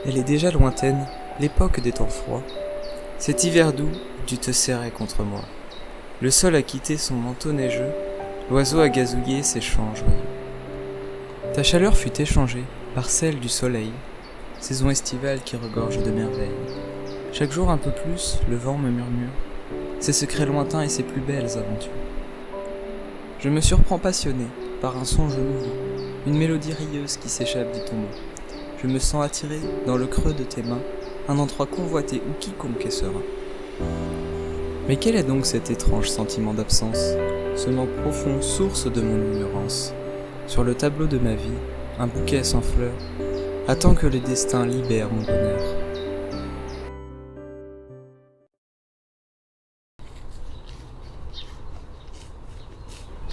Elle est déjà lointaine, l'époque des temps froids. Cet hiver doux, tu te serrais contre moi. Le sol a quitté son manteau neigeux, l'oiseau a gazouillé ses chants joyeux. Ta chaleur fut échangée par celle du soleil, saison estivale qui regorge de merveilles. Chaque jour un peu plus, le vent me murmure ses secrets lointains et ses plus belles aventures. Je me surprends passionné par un songe nouveau, une mélodie rieuse qui s'échappe du tombeau. Je me sens attiré dans le creux de tes mains, un endroit convoité où quiconque est serein. Mais quel est donc cet étrange sentiment d'absence, semant profond, source de mon ignorance? Sur le tableau de ma vie, un bouquet sans fleurs attend que le destin libère mon bonheur.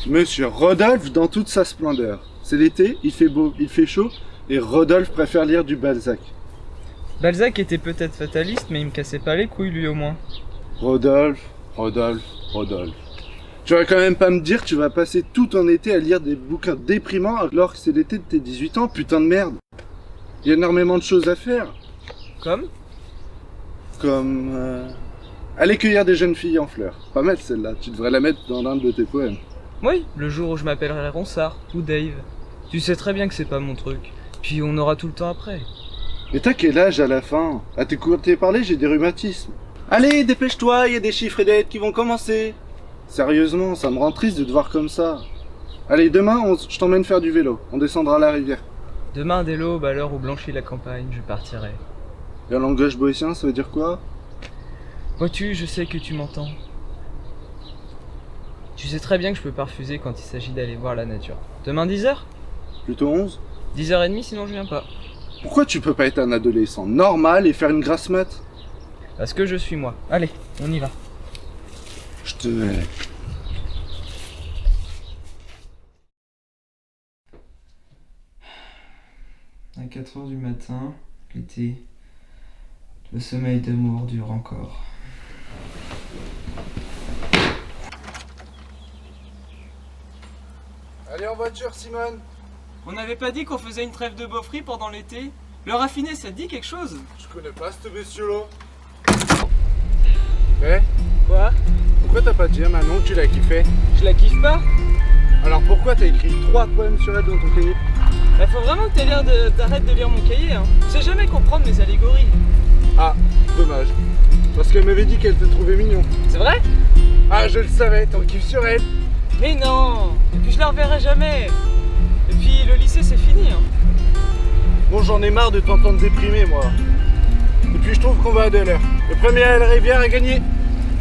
Monsieur Rodolphe dans toute sa splendeur. C'est l'été, il fait beau, il fait chaud, et Rodolphe préfère lire du Balzac. Balzac était peut-être fataliste, mais il me cassait pas les couilles lui au moins. Rodolphe. Tu vas quand même pas me dire que tu vas passer tout ton été à lire des bouquins déprimants alors que c'est l'été de tes 18 ans, putain de merde. Il y a énormément de choses à faire. Comme aller cueillir des jeunes filles en fleurs. Pas mal celle-là, tu devrais la mettre dans l'un de tes poèmes. Oui, le jour où je m'appellerai Ronsard ou Dave. Tu sais très bien que c'est pas mon truc. Puis on aura tout le temps après. Mais t'as quel âge à la fin? À t'écouter parler, j'ai des rhumatismes. Allez, dépêche-toi, il y a des chiffres et des lettres qui vont commencer. Sérieusement, ça me rend triste de te voir comme ça. Allez, demain, je t'emmène faire du vélo. On descendra la rivière. Demain dès l'aube, à l'heure où blanchit la campagne, je partirai. Et en langage boétien, ça veut dire quoi? Vois-tu, je sais que tu m'entends. Tu sais très bien que je peux pas refuser quand il s'agit d'aller voir la nature. Demain 10h? Plutôt 11? 10h30 sinon je viens pas. Pourquoi tu peux pas être un adolescent normal et faire une grasse mat? Parce que je suis moi. Allez, on y va. Je te hais. À 4h du matin, l'été, le sommeil d'amour dure encore. Allez en voiture, Simone. On n'avait pas dit qu'on faisait une trêve de beaufry pendant l'été? Le raffiné, ça te dit quelque chose? Je connais pas ce monsieur-là. Eh? Quoi? Pourquoi t'as pas dit à Manon que tu l'as kiffé? Je la kiffe pas? Alors pourquoi t'as écrit 3 poèmes sur elle dans ton cahier? Bah faut vraiment que t'arrêtes de lire mon cahier, hein. Tu sais jamais comprendre mes allégories. Ah, dommage. Parce qu'elle m'avait dit qu'elle te trouvait mignon. C'est vrai? Ah, je le savais, t'en kiffes sur elle. Mais non! Et puis je la reverrai jamais. Et puis le lycée c'est fini, hein. Bon, j'en ai marre de t'entendre déprimer, moi. Et puis je trouve qu'on va à 2 l'heure. Le premier à la rivière a gagné.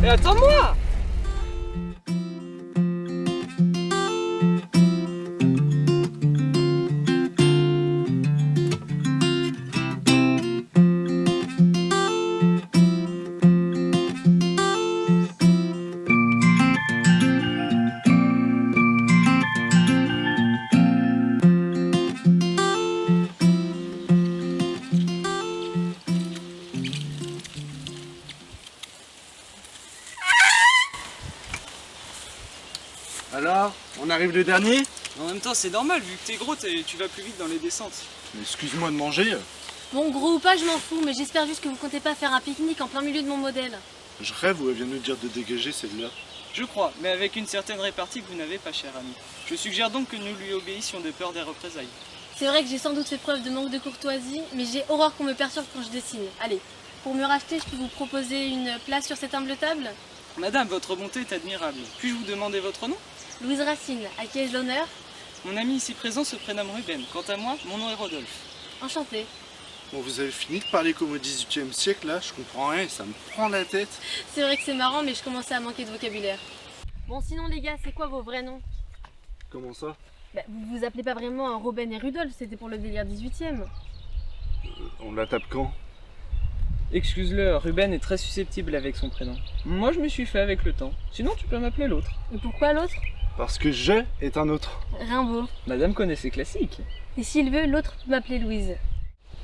Mais attends-moi! Alors, on arrive le dernier? En même temps c'est normal, vu que t'es gros, tu vas plus vite dans les descentes. Mais excuse-moi de manger. Bon, gros ou pas, je m'en fous, mais j'espère juste que vous comptez pas faire un pique-nique en plein milieu de mon modèle. Je rêve où elle vient nous dire de dégager celle-là. Je crois, mais avec une certaine répartie que vous n'avez pas, cher ami. Je suggère donc que nous lui obéissions de peur des représailles. C'est vrai que j'ai sans doute fait preuve de manque de courtoisie, mais j'ai horreur qu'on me perturbe quand je dessine. Allez, pour me racheter, je peux vous proposer une place sur cette humble table? Madame, votre bonté est admirable. Puis-je vous demander votre nom? Louise Racine, à qui ai-je l'honneur? Mon ami ici présent se prénomme Ruben. Quant à moi, mon nom est Rodolphe. Enchantée. Bon, vous avez fini de parler comme au 18e siècle, là? Je comprends rien, ça me prend la tête. C'est vrai que c'est marrant, mais je commençais à manquer de vocabulaire. Bon, sinon les gars, c'est quoi vos vrais noms? Comment ça? Bah, vous vous appelez pas vraiment Robin et Rudolph, c'était pour le délire 18e. On la tape quand? Excuse-le, Ruben est très susceptible avec son prénom. Moi, je me suis fait avec le temps. Sinon, tu peux m'appeler l'autre. Et pourquoi l'autre? Parce que je est un autre. Rimbaud. Madame connaît ses classiques. Et s'il veut, l'autre peut m'appeler Louise.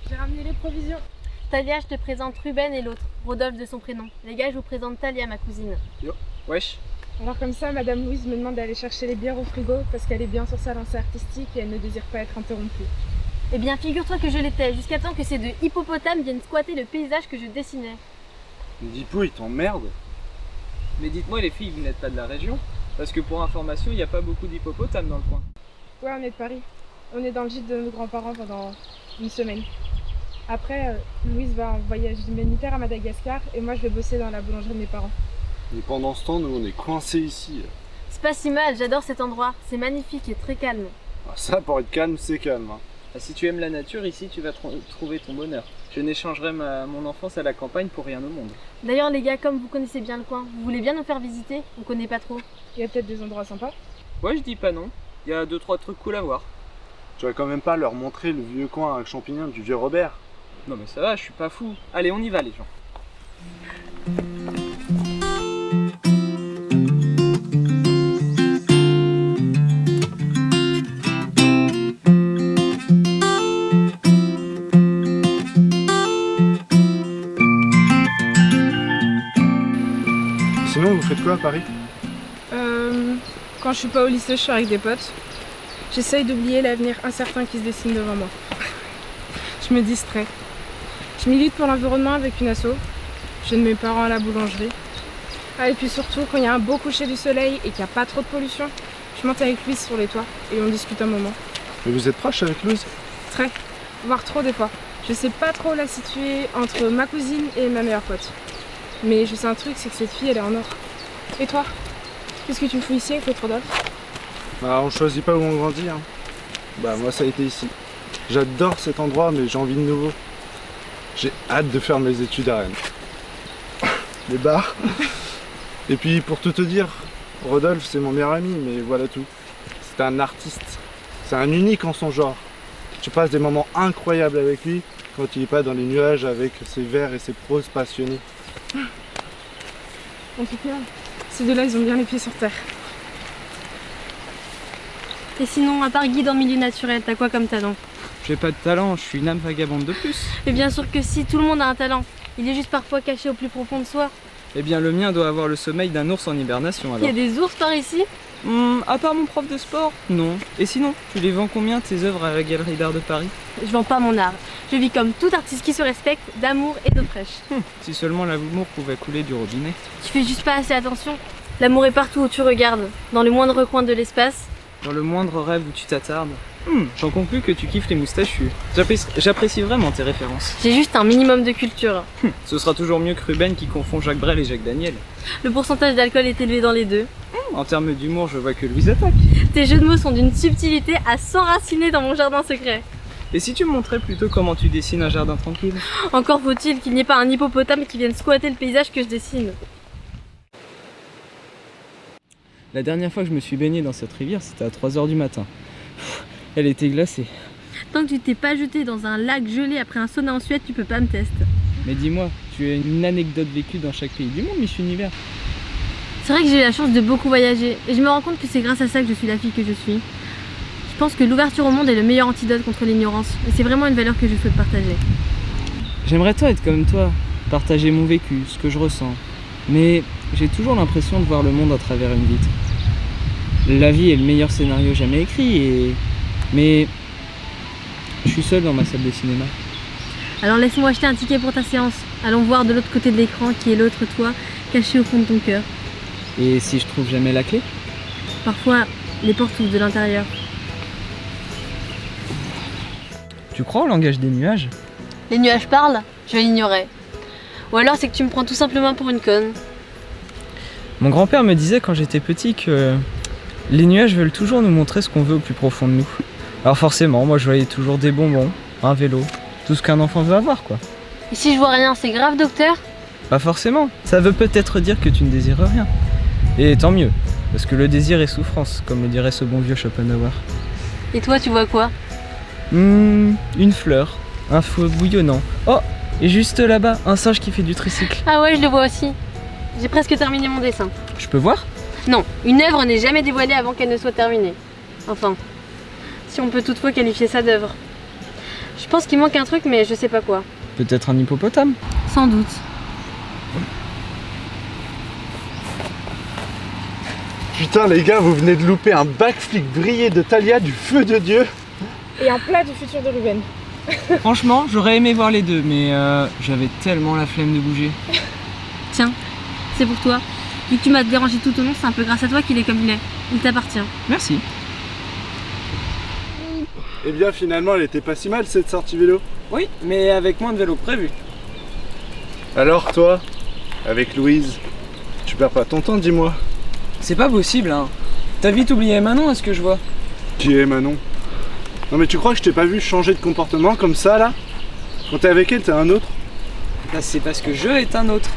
J'ai ramené les provisions. Talia, je te présente Ruben et l'autre, Rodolphe de son prénom. Les gars, je vous présente Talia, ma cousine. Wesh. Alors comme ça, Madame Louise me demande d'aller chercher les bières au frigo parce qu'elle est bien sur sa lancée artistique et elle ne désire pas être interrompue. Eh bien, figure-toi que je l'étais, jusqu'à temps que ces deux hippopotames viennent squatter le paysage que je dessinais. Les Dipo, ils t'emmerdent. Mais dites-moi les filles, vous n'êtes pas de la région? Parce que pour information, il n'y a pas beaucoup d'hippopotames dans le coin. Ouais, on est de Paris. On est dans le gîte de nos grands-parents pendant une semaine. Après, Louise va en voyage humanitaire à Madagascar et moi je vais bosser dans la boulangerie de mes parents. Et pendant ce temps, nous, on est coincés ici. C'est pas si mal, j'adore cet endroit. C'est magnifique et très calme. Ah, ça, pour être calme, c'est calme. Hein. Ah, si tu aimes la nature, ici tu vas trouver ton bonheur. Je n'échangerai mon enfance à la campagne pour rien au monde. D'ailleurs, les gars, comme vous connaissez bien le coin, vous voulez bien nous faire visiter? On connaît pas trop. Il y a peut-être des endroits sympas. Ouais, je dis pas non. Il y a 2-3 trucs cool à voir. Tu vas quand même pas leur montrer le vieux coin à champignons du vieux Robert. Non mais ça va, je suis pas fou. Allez, on y va les gens. Sinon, vous faites quoi à Paris? Quand je suis pas au lycée, je suis avec des potes. J'essaye d'oublier l'avenir incertain qui se dessine devant moi. Je me distrais. Je milite pour l'environnement avec une asso. J'aide mes parents à la boulangerie. Ah, et puis surtout, quand il y a un beau coucher du soleil et qu'il n'y a pas trop de pollution, je monte avec Louise sur les toits et on discute un moment. Mais vous êtes proche avec Louise? Très, voire trop des fois. Je sais pas trop la situer entre ma cousine et ma meilleure pote. Mais je sais un truc, c'est que cette fille, elle est en or. Et toi? Qu'est-ce que tu me fous ici avec l'autre Rodolphe? Bah, on choisit pas où on grandit. Hein. Bah, moi, ça a été ici. J'adore cet endroit, mais j'ai envie de nouveau. J'ai hâte de faire mes études à Rennes. Les bars. Et puis, pour tout te dire, Rodolphe, c'est mon meilleur ami, mais voilà tout. C'est un artiste. C'est un unique en son genre. Tu passes des moments incroyables avec lui quand il est pas dans les nuages avec ses vers et ses proses passionnées. En tout cas, ces deux-là, ils ont bien les pieds sur terre. Et sinon, à part guide en milieu naturel, t'as quoi comme talent? J'ai pas de talent, je suis une âme vagabonde de plus. Et bien sûr que si, tout le monde a un talent. Il est juste parfois caché au plus profond de soi. Eh bien le mien doit avoir le sommeil d'un ours en hibernation Il y alors. a des ours par ici? À part mon prof de sport, non. Et sinon, tu les vends combien tes œuvres à la Galerie d'Art de Paris? Je vends pas mon art. Je vis comme tout artiste qui se respecte, d'amour et d'eau fraîche. Si seulement l'amour pouvait couler du robinet. Tu fais juste pas assez attention. L'amour est partout où tu regardes, dans le moindre coin de l'espace. Dans le moindre rêve où tu t'attardes. J'en conclus que tu kiffes les moustachus. J'apprécie vraiment tes références. J'ai juste un minimum de culture. Ce sera toujours mieux que Ruben qui confond Jacques Brel et Jacques Daniel. Le pourcentage d'alcool est élevé dans les deux. En termes d'humour, je vois que Louise attaque. Tes jeux de mots sont d'une subtilité à s'enraciner dans mon jardin secret. Et si tu me montrais plutôt comment tu dessines un jardin tranquille? Encore faut-il qu'il n'y ait pas un hippopotame qui vienne squatter le paysage que je dessine. La dernière fois que je me suis baigné dans cette rivière, c'était à 3h du matin. Elle était glacée. Tant que tu t'es pas jeté dans un lac gelé après un sauna en Suède, tu peux pas me tester. Mais dis-moi, tu as une anecdote vécue dans chaque pays du monde, Miss Univers? C'est vrai que j'ai eu la chance de beaucoup voyager et je me rends compte que c'est grâce à ça que je suis la fille que je suis. Je pense que l'ouverture au monde est le meilleur antidote contre l'ignorance et c'est vraiment une valeur que je souhaite partager. J'aimerais toi être comme toi, partager mon vécu, ce que je ressens. Mais j'ai toujours l'impression de voir le monde à travers une vitre. La vie est le meilleur scénario jamais écrit mais je suis seul dans ma salle de cinéma. Alors laisse-moi acheter un ticket pour ta séance. Allons voir de l'autre côté de l'écran qui est l'autre toi, caché au fond de ton cœur. Et si je trouve jamais la clé? Parfois, les portes s'ouvrent de l'intérieur. Tu crois au langage des nuages? Les nuages parlent, je l'ignorais. Ou alors c'est que tu me prends tout simplement pour une conne. Mon grand-père me disait quand j'étais petit que les nuages veulent toujours nous montrer ce qu'on veut au plus profond de nous. Alors forcément, moi je voyais toujours des bonbons, un vélo, tout ce qu'un enfant veut avoir quoi. Et si je vois rien, c'est grave docteur? Pas forcément, ça veut peut-être dire que tu ne désires rien. Et tant mieux, parce que le désir est souffrance, comme le dirait ce bon vieux Schopenhauer. Et toi tu vois quoi? Une fleur, un feu bouillonnant. Oh, et juste là-bas, un singe qui fait du tricycle. Ah ouais, je le vois aussi. J'ai presque terminé mon dessin. Je peux voir? Non, une œuvre n'est jamais dévoilée avant qu'elle ne soit terminée. Enfin, si on peut toutefois qualifier ça d'œuvre. Je pense qu'il manque un truc, mais je sais pas quoi. Peut-être un hippopotame? Sans doute. Putain les gars, vous venez de louper un backflip brillé de Thalia du feu de Dieu. et un plat du futur de Ruben. Franchement, j'aurais aimé voir les deux, mais j'avais tellement la flemme de bouger. Tiens, c'est pour toi. Vu que tu m'as dérangé tout au long, c'est un peu grâce à toi qu'il est comme il est. Il t'appartient. Merci. Eh bien, finalement, elle était pas si mal cette sortie vélo. Oui, mais avec moins de vélo que prévu. Alors, toi, avec Louise, tu perds pas ton temps, dis-moi. C'est pas possible, hein. T'as vite oublié Manon, à ce que je vois. Qui est Manon? Non, mais tu crois que je t'ai pas vu changer de comportement comme ça, là? Quand t'es avec elle, t'es un autre? Là, c'est parce que je est un autre.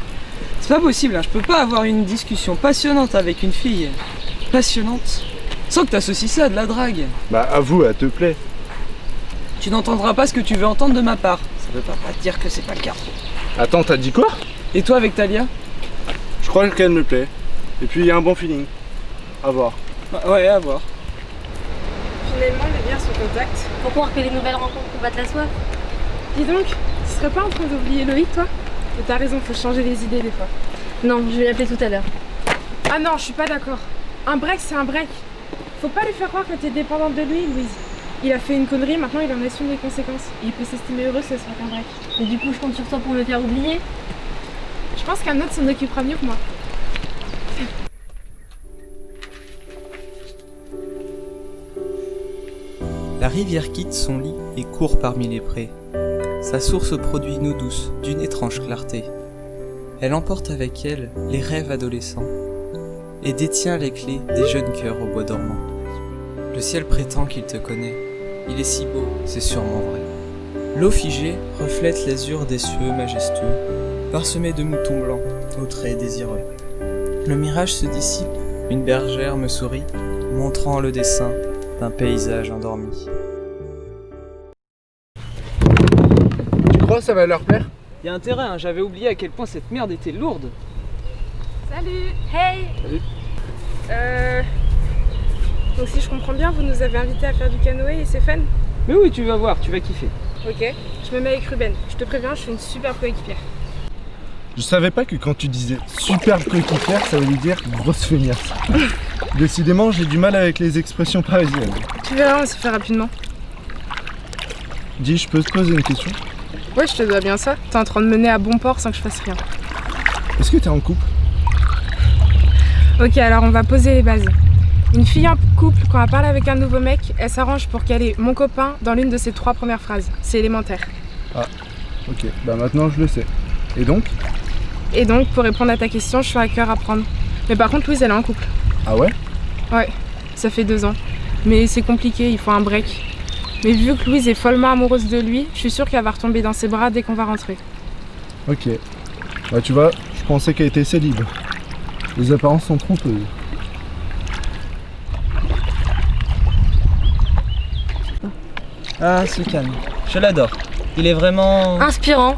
C'est pas possible, hein. Je peux pas avoir une discussion passionnante avec une fille passionnante sans que t'associes ça à de la drague. Bah, avoue, elle te plaît. Tu n'entendras pas ce que tu veux entendre de ma part. Ça veut pas dire que c'est pas le cas. Attends, t'as dit quoi? Et toi avec Talia? Je crois qu'elle me plaît. Et puis, il y a un bon feeling. À voir. Ouais, à voir. Finalement, les bières sont contacts. Faut croire que les nouvelles rencontres combattent la soif. Dis donc, tu serais pas en train d'oublier Loïc, toi? Mais t'as raison, faut changer les idées des fois. Non, je vais l'appeler tout à l'heure. Ah non, je suis pas d'accord. Un break, c'est un break. Faut pas lui faire croire que t'es dépendante de lui, Louise. Il a fait une connerie, maintenant il en assume les conséquences. Il peut s'estimer heureux, ce sera qu'un break. Mais du coup, je compte sur toi pour me faire oublier. Je pense qu'un autre s'en occupera mieux que moi. La rivière quitte son lit et court parmi les prés. Sa source produit une eau douce, d'une étrange clarté. Elle emporte avec elle les rêves adolescents et détient les clés des jeunes cœurs au bois dormant. Le ciel prétend qu'il te connaît. Il est si beau, c'est sûrement vrai. L'eau figée reflète l'azur des cieux majestueux, parsemés de moutons blancs, aux traits désireux. Le mirage se dissipe, une bergère me sourit, montrant le dessin d'un paysage endormi. Tu crois que ça va leur plaire? Y a intérêt, hein. J'avais oublié à quel point cette merde était lourde. Salut! Hey! Donc si je comprends bien, vous nous avez invités à faire du canoë et c'est fun? Mais oui, tu vas voir, tu vas kiffer. Ok, je me mets avec Ruben. Je te préviens, je suis une super coéquipière. Je savais pas que quand tu disais super coéquipière, ça voulait dire grosse feignasse. Décidément, j'ai du mal avec les expressions parisiennes. Tu verras, on s'y fait rapidement. Dis, je peux te poser une question? Ouais, je te dois bien ça. T'es en train de mener à bon port sans que je fasse rien. Est-ce que t'es en couple? Ok, alors on va poser les bases. Une fille en couple, quand elle parle avec un nouveau mec, elle s'arrange pour qu'elle ait mon copain dans l'une de ses 3 premières phrases. C'est élémentaire. Ok, bah maintenant je le sais. Et donc? Et donc, pour répondre à ta question, je suis à cœur à prendre. Mais par contre, Louise, elle est en couple. Ah ouais? Ouais, ça fait 2 ans. Mais c'est compliqué, il faut un break. Mais vu que Louise est follement amoureuse de lui, je suis sûre qu'elle va retomber dans ses bras dès qu'on va rentrer. Ok. Bah tu vois, je pensais qu'elle était célib. Les apparences sont trompeuses. Ah, ce calme. Je l'adore. Il est vraiment Inspirant.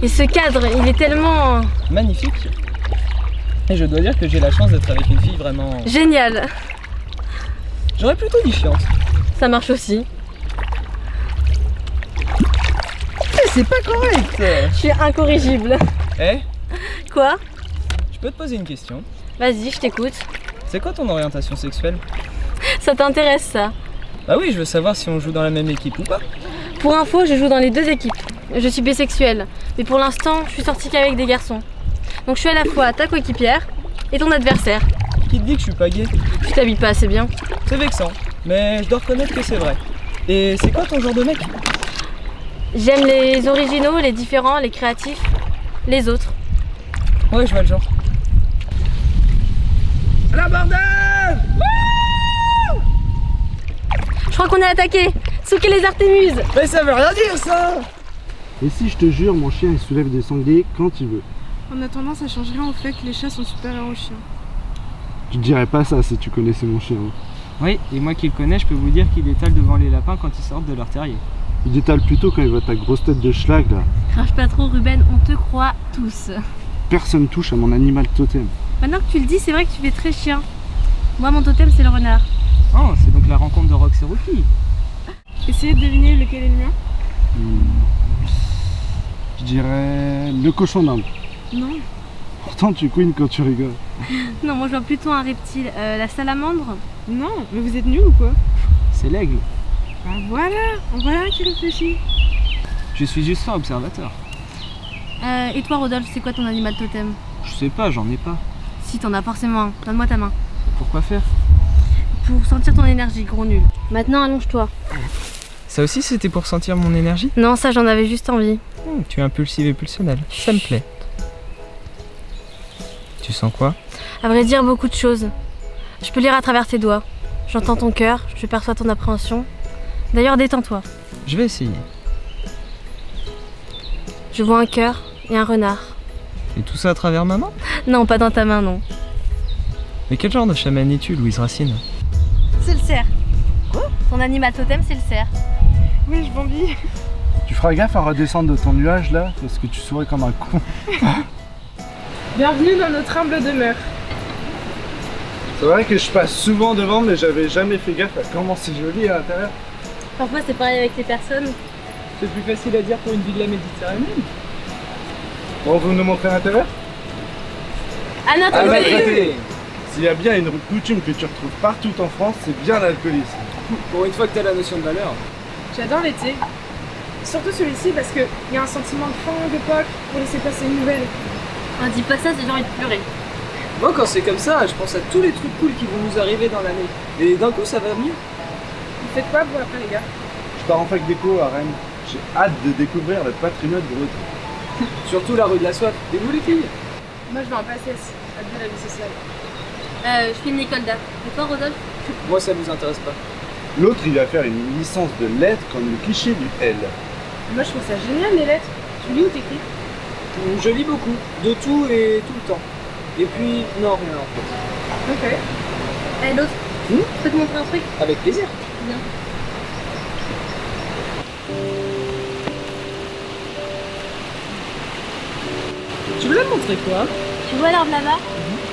Et ce cadre, il est tellement magnifique. Et je dois dire que j'ai la chance d'être avec une fille vraiment... génial. J'aurais plutôt dit chiante. Ça marche aussi. C'est pas correct. Je suis incorrigible. Eh, Quoi? je peux te poser une question? Vas-y, je t'écoute. C'est quoi ton orientation sexuelle? Ça t'intéresse ça? Bah oui, je veux savoir si on joue dans la même équipe ou pas. Pour info, je joue dans les 2 équipes. Je suis bisexuelle, mais pour l'instant, je suis sortie qu'avec des garçons. Donc je suis à la fois ta coéquipière et ton adversaire. Qui te dit que je suis pas gay? Tu t'habilles pas assez bien. C'est vexant, mais je dois reconnaître que c'est vrai. Et c'est quoi ton genre de mec? J'aime les originaux, les différents, les créatifs, les autres. Ouais, je vois le genre. La bordel! Je crois qu'on est attaqué. Souquez les Artémuses. Mais ça veut rien dire ça! Et si je te jure, mon chien il soulève des sangliers quand il veut. En attendant, ça change rien au fait que les chats sont supérieurs aux chiens. Tu dirais pas ça si tu connaissais mon chien. Hein. Oui, et moi qui le connais, je peux vous dire qu'il étale devant les lapins quand ils sortent de leur terrier. Il détale plutôt quand il voit ta grosse tête de schlag là. Crache pas trop, Ruben, on te croit tous. Personne touche à mon animal totem. Maintenant que tu le dis, c'est vrai que tu fais très chien. Moi, mon totem, c'est le renard. Oh, c'est donc la rencontre de Rox et Rookie. Essayez de deviner lequel est le mien. Je dirais le cochon d'Inde. Non. Pourtant tu couines quand tu rigoles. Non, moi, je vois plutôt un reptile. La salamandre. Non, mais vous êtes nuls ou quoi? C'est l'aigle. Bah voilà un qui réfléchit. Je suis juste un observateur. Et toi Rodolphe, c'est quoi ton animal totem? Je sais pas, j'en ai pas. Si t'en as forcément un, donne-moi ta main. Pourquoi faire? Pour sentir ton énergie, gros nul. Maintenant allonge-toi. Ça aussi c'était pour sentir mon énergie? Non, ça j'en avais juste envie. Tu es impulsive et pulsionnelle, ça me plaît. Tu sens quoi? À vrai dire, beaucoup de choses. Je peux lire à travers tes doigts. J'entends ton cœur, je perçois ton appréhension. D'ailleurs, détends-toi. Je vais essayer. Je vois un cœur et un renard. Et tout ça à travers ma main? Non, pas dans ta main, non. Mais quel genre de chaman es-tu, Louise Racine? C'est le cerf. Quoi? Ton animal totem, c'est le cerf. Oui, je bambis. Tu feras gaffe à redescendre de ton nuage là, parce que tu souris comme un con. Bienvenue dans notre humble demeure. C'est vrai que je passe souvent devant, mais j'avais jamais fait gaffe à comment c'est joli à l'intérieur. Parfois, c'est pareil avec les personnes. C'est plus facile à dire pour une ville de la Méditerranée. Bon, vous nous montrez l'intérieur? À notre côté. S'il y a bien une coutume que tu retrouves partout en France, c'est bien l'alcoolisme. Pour une fois que t'as la notion de valeur. J'adore l'été. Surtout celui-ci parce qu'il y a un sentiment de fin d'époque pour laisser passer une nouvelle. On dis pas ça, j'ai envie de pleurer. Moi quand c'est comme ça, je pense à tous les trucs cool qui vont nous arriver dans l'année. Et d'un coup ça va mieux. Vous faites quoi vous après les gars? Je pars en fac d'éco à Rennes. J'ai hâte de découvrir le patrimoine breton. Surtout la rue de la Soif. Et vous les filles? Moi je vais en passer à de la vie sociale. Je fais une école d'art. Et toi, Rodolphe? Moi ça vous intéresse pas. L'autre, il va faire une licence de lettres comme le cliché du L. Moi je trouve ça génial les lettres. Tu lis ou t'écris? Je lis beaucoup, de tout et tout le temps. Et puis, non, rien en fait. Ok. Eh, l'autre? Je peux te montrer un truc? Avec plaisir. Viens. Tu voulais me montrer quoi? Tu vois l'arbre là-bas?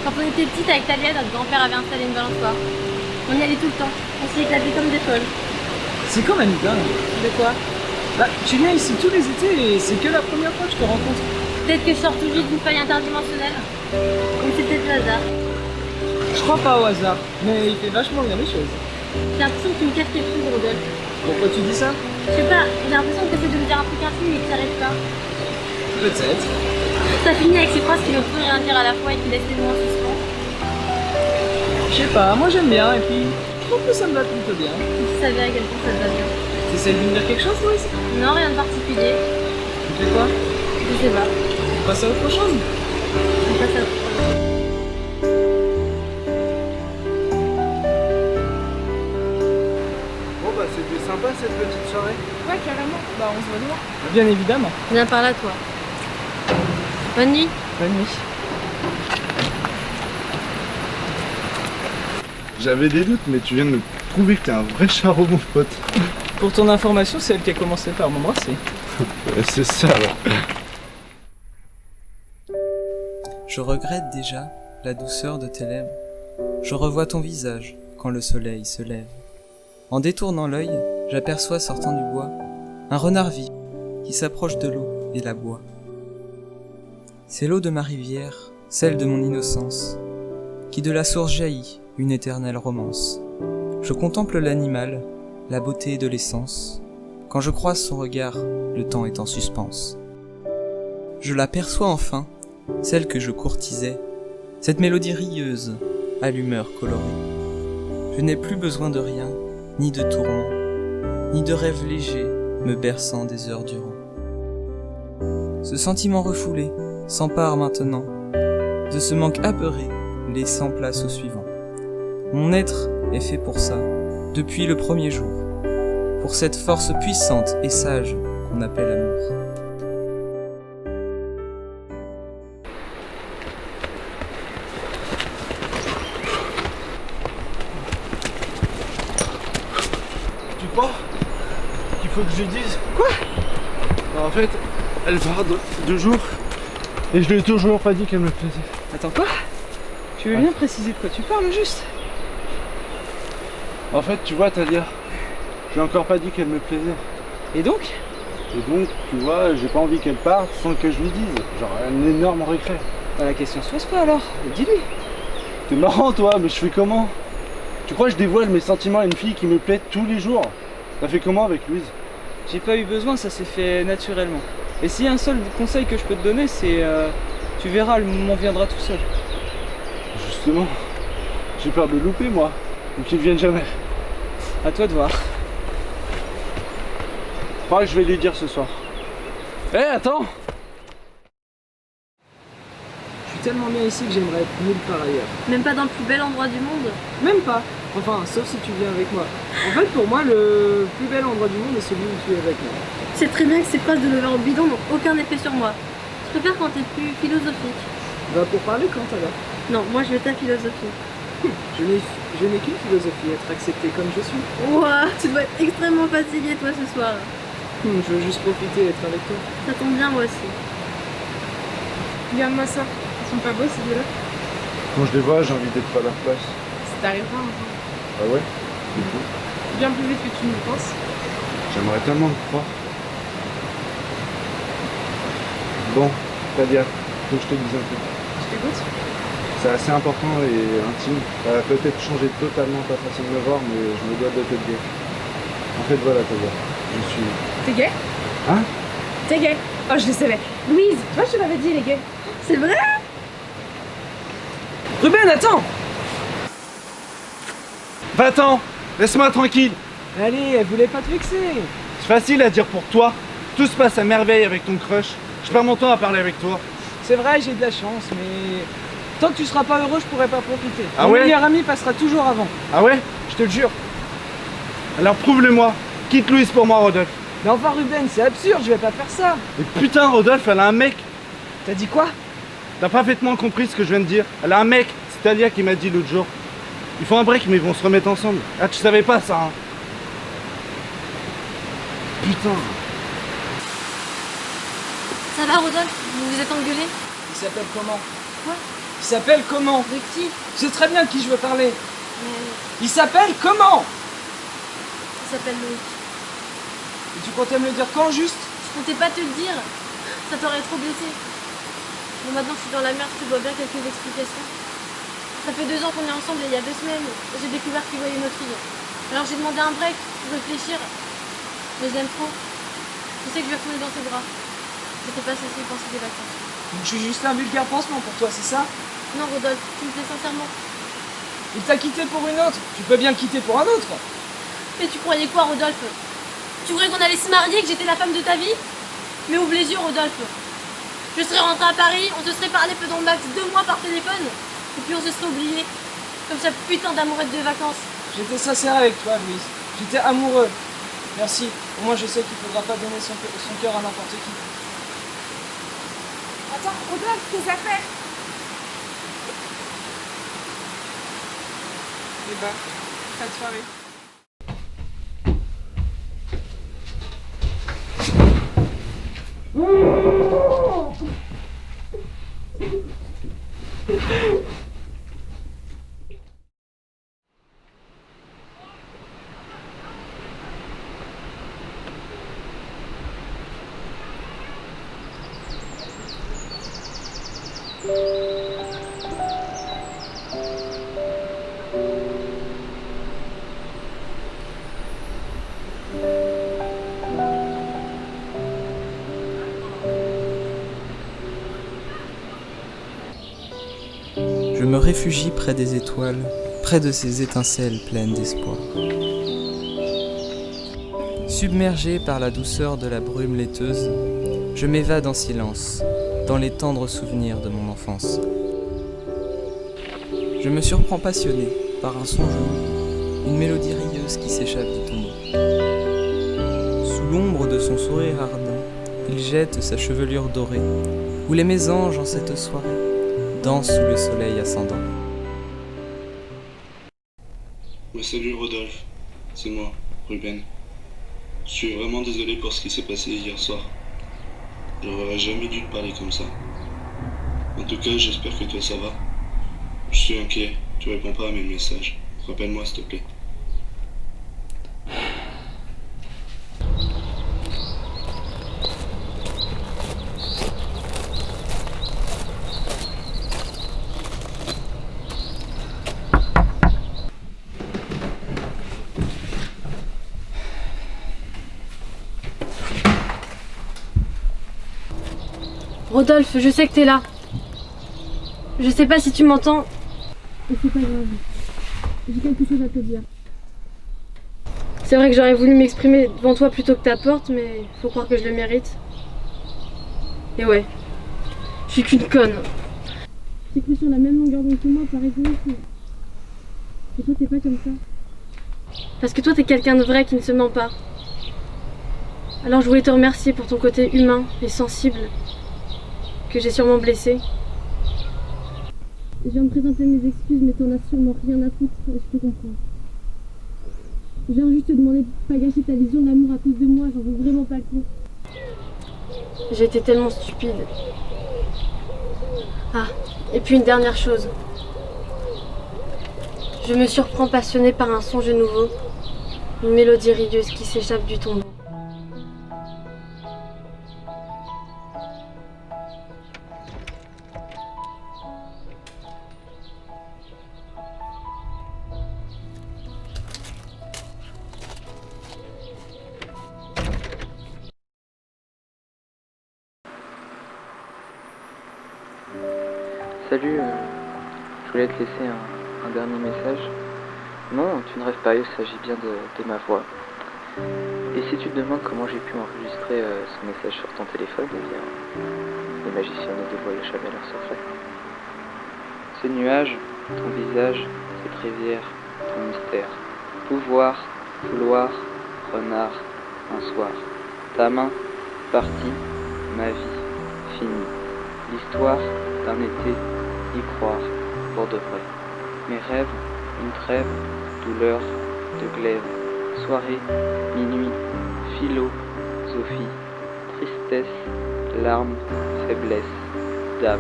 Quand on était petite avec Talia, notre grand-père avait installé une balançoire. On y allait tout le temps. On s'y éclatait comme des folles. C'est quand même dingue. De quoi? Bah, tu viens ici tous les étés et c'est que la première fois que je te rencontre. Peut-être que je sors tout juste d'une feuille interdimensionnelle. Comme c'est peut-être le hasard. Je crois pas au hasard, mais il fait vachement bien les choses. J'ai l'impression que tu me caches quelque chose, Rodolphe. Pourquoi tu dis ça? Je sais pas, j'ai l'impression que tu essaies de me dire un truc intime mais que tu n'y arrives pas. Peut-être. Ça finit avec ces phrases qui ne veulent plus rien dire à la fois et qui laissent les mots en suspens. Je sais pas, moi j'aime bien et puis je trouve que ça me va plutôt bien. Si tu savais à quel point ça te va bien. T'essayes de me dire quelque chose toi ici? Non, rien de particulier. Tu fais quoi? Je sais pas. On passe à autre chose? On passe à autre chose. Bon bah c'était sympa cette petite soirée. Ouais carrément. Bah on se voit demain. Bien évidemment. Viens par là, toi. Bonne nuit. Bonne nuit. J'avais des doutes, mais tu viens de me prouver que t'es un vrai charreau, mon pote. Pour ton information, c'est elle qui a commencé par m'embrasser. C'est ça alors. Je regrette déjà la douceur de tes lèvres. Je revois ton visage quand le soleil se lève. En détournant l'œil, j'aperçois sortant du bois un renard vif qui s'approche de l'eau et la boit. C'est l'eau de ma rivière, celle de mon innocence, qui de la source jaillit une éternelle romance. Je contemple l'animal, la beauté de l'essence. Quand je croise son regard, le temps est en suspens. Je l'aperçois enfin, celle que je courtisais, cette mélodie rieuse, à l'humeur colorée. Je n'ai plus besoin de rien, ni de tourments, ni de rêves légers me berçant des heures durant. Ce sentiment refoulé s'empare maintenant de ce manque apeuré, laissant place au suivant. Mon être est fait pour ça, depuis le premier jour, pour cette force puissante et sage qu'on appelle amour. Tu crois qu'il faut que je lui dise? Quoi? En fait, elle part deux jours et je lui ai toujours pas dit qu'elle me plaisait. Attends quoi? Tu veux bien préciser de quoi tu parles juste? En fait, tu vois, Talia, j'ai encore pas dit qu'elle me plaisait. Et donc? Et donc, tu vois, j'ai pas envie qu'elle parte sans que je lui dise. Genre un énorme regret. Bah, la question se pose pas alors, dis-lui. T'es marrant toi, mais je fais comment? Tu crois que je dévoile mes sentiments à une fille qui me plaît tous les jours? T'as fait comment avec Louise? J'ai pas eu besoin, ça s'est fait naturellement. Et s'il y a un seul conseil que je peux te donner, c'est... tu verras, le moment viendra tout seul. Justement, j'ai peur de le louper moi, ou qu'il ne vienne jamais. À toi de voir. Je crois que je vais lui dire ce soir. Eh, attends! Je suis tellement bien ici que j'aimerais être nulle part ailleurs. Même pas dans le plus bel endroit du monde. Même pas. Enfin, sauf si tu viens avec moi. En fait, pour moi, le plus bel endroit du monde est celui où tu es avec moi. Tu sais très bien que ces phrases de Lovers au bidon n'ont aucun effet sur moi. Je préfère quand t'es plus philosophique. Va pour parler quand alors? Non, moi je veux ta philosophie. Je n'ai qu'une philosophie, être accepté comme je suis. Ouah, tu dois être extrêmement fatigué toi ce soir. Je veux juste profiter et être avec toi. Ça tombe bien moi aussi. Regarde-moi ça. Ils sont pas beaux ces deux-là? Quand je les vois, j'ai envie d'être à leur place. Ça t'arrivera un jour. Ah ouais? Du coup, Bien plus vite que tu ne le penses. j'aimerais tellement le croire. Bon, Tadia, faut que je te dise un truc. Je t'écoute. C'est assez important et intime. Ça va peut-être changer totalement ta façon de me voir, mais je me dois de te le dire. En fait, voilà, Tadia. Je suis... T'es gay? Hein? T'es gay? Oh, je le savais. Louise, tu vois, je te l'avais dit, les gays. C'est vrai? Ruben, attends! Va-t'en! Laisse-moi tranquille! Allez, elle voulait pas te vexer. C'est facile à dire pour toi. Tout se passe à merveille avec ton crush. Je perds mon temps à parler avec toi. C'est vrai, j'ai de la chance, mais... Tant que tu seras pas heureux, je pourrai pas profiter. Ah Mon ouais? meilleur ami passera toujours avant. Ah ouais? Je te le jure. Alors prouve-le-moi. Quitte Louise pour moi, Rodolphe. Mais enfin, Ruben, c'est absurde, je vais pas faire ça. Et putain, Rodolphe, elle a un mec. T'as dit quoi? T'as parfaitement compris ce que je viens de dire. Elle a un mec. C'est Talia qui m'a dit l'autre jour. Ils font un break, mais ils vont se remettre ensemble. Ah, tu savais pas ça, hein? Putain. Ça va Rodolphe? Vous vous êtes engueulé? Il s'appelle comment? Quoi? Il s'appelle comment? De qui? Je sais très bien de qui je veux parler. Mais Il s'appelle comment? il s'appelle Loïc. Et tu comptais me le dire quand juste? Je comptais pas te le dire. Ça t'aurait trop blessé. Bon maintenant je suis dans la merde, je te dois bien quelques explications. Ça fait 2 ans qu'on est ensemble et il y a 2 semaines, j'ai découvert qu'il voyait une autre fille. Alors j'ai demandé un break pour réfléchir. Mais je l'aime trop. Je sais que je vais retourner dans ses bras. J'étais pas censée y penser des vacances. Donc je suis juste un vulgaire pansement pour toi, c'est ça? Non Rodolphe, tu me plais sincèrement. Il t'a quitté pour une autre. Tu peux bien le quitter pour un autre. Mais tu croyais quoi Rodolphe? Tu croyais qu'on allait se marier, que j'étais la femme de ta vie? Mais ouvre les yeux Rodolphe. Je serais rentrée à Paris, on se serait parlé pendant max 2 mois par téléphone. Et puis on se serait oublié. Comme ça putain d'amourette de vacances. J'étais sincère avec toi, Louise. J'étais amoureux. Merci. Au moins je sais qu'il faudra pas donner son cœur à n'importe qui. Attends, Rodolphe, tes affaires. Eh ben, pas de soirée. Je me réfugie près des étoiles, près de ces étincelles pleines d'espoir. Submergé par la douceur de la brume laiteuse, je m'évade en silence, dans les tendres souvenirs de mon enfance. Je me surprends passionné par un son joyeux, une mélodie rieuse qui s'échappe du tombeau. Sous l'ombre de son sourire ardent, il jette sa chevelure dorée, où les mésanges en cette soirée dansent sous le soleil ascendant. Salut Rodolphe, c'est moi, Ruben. Je suis vraiment désolé pour ce qui s'est passé hier soir. J'aurais jamais dû te parler comme ça. En tout cas, j'espère que toi ça va. Je suis inquiet, tu réponds pas à mes messages. Rappelle-moi s'il te plaît. Rodolphe, je sais que t'es là. Je sais pas si tu m'entends. Mais c'est pas grave. J'ai quelque chose à te dire. C'est vrai que j'aurais voulu m'exprimer devant toi plutôt que ta porte, mais faut croire que je le mérite. Et ouais, je suis qu'une conne. J'ai cru sur la même longueur d'onde que moi par égoïsme. Et toi, t'es pas comme ça. Parce que toi, t'es quelqu'un de vrai qui ne se ment pas. Alors je voulais te remercier pour ton côté humain et sensible, que j'ai sûrement blessé. Je viens de présenter mes excuses, mais t'en as sûrement rien à foutre, et je peux comprendre. Je viens juste te demander de pas gâcher ta vision de l'amour à cause de moi, j'en veux vraiment pas le coup. J'ai été tellement stupide. Ah, et puis une dernière chose. Je me surprends passionnée par un songe nouveau, une mélodie rieuse qui s'échappe du tombeau. Salut, je voulais te laisser un dernier message. Non, tu ne rêves pas, il s'agit bien de ma voix. Et si tu te demandes comment j'ai pu enregistrer ce message sur ton téléphone, eh bien, les magiciens ne dévoilent jamais leurs secrets. Ce nuage, ton visage, cette rivière, ton mystère. Pouvoir, vouloir, renard, un soir. Ta main, partie, ma vie, finie. L'histoire d'un été, y croire, pour de vrai. Mes rêves, une trêve, douleur, de glaive. Soirée, minuit, philosophie, tristesse, larmes, faiblesse, d'âme,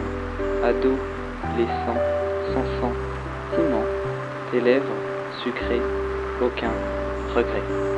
adolescent, sans sentiment, tes lèvres, sucrées, aucun regret.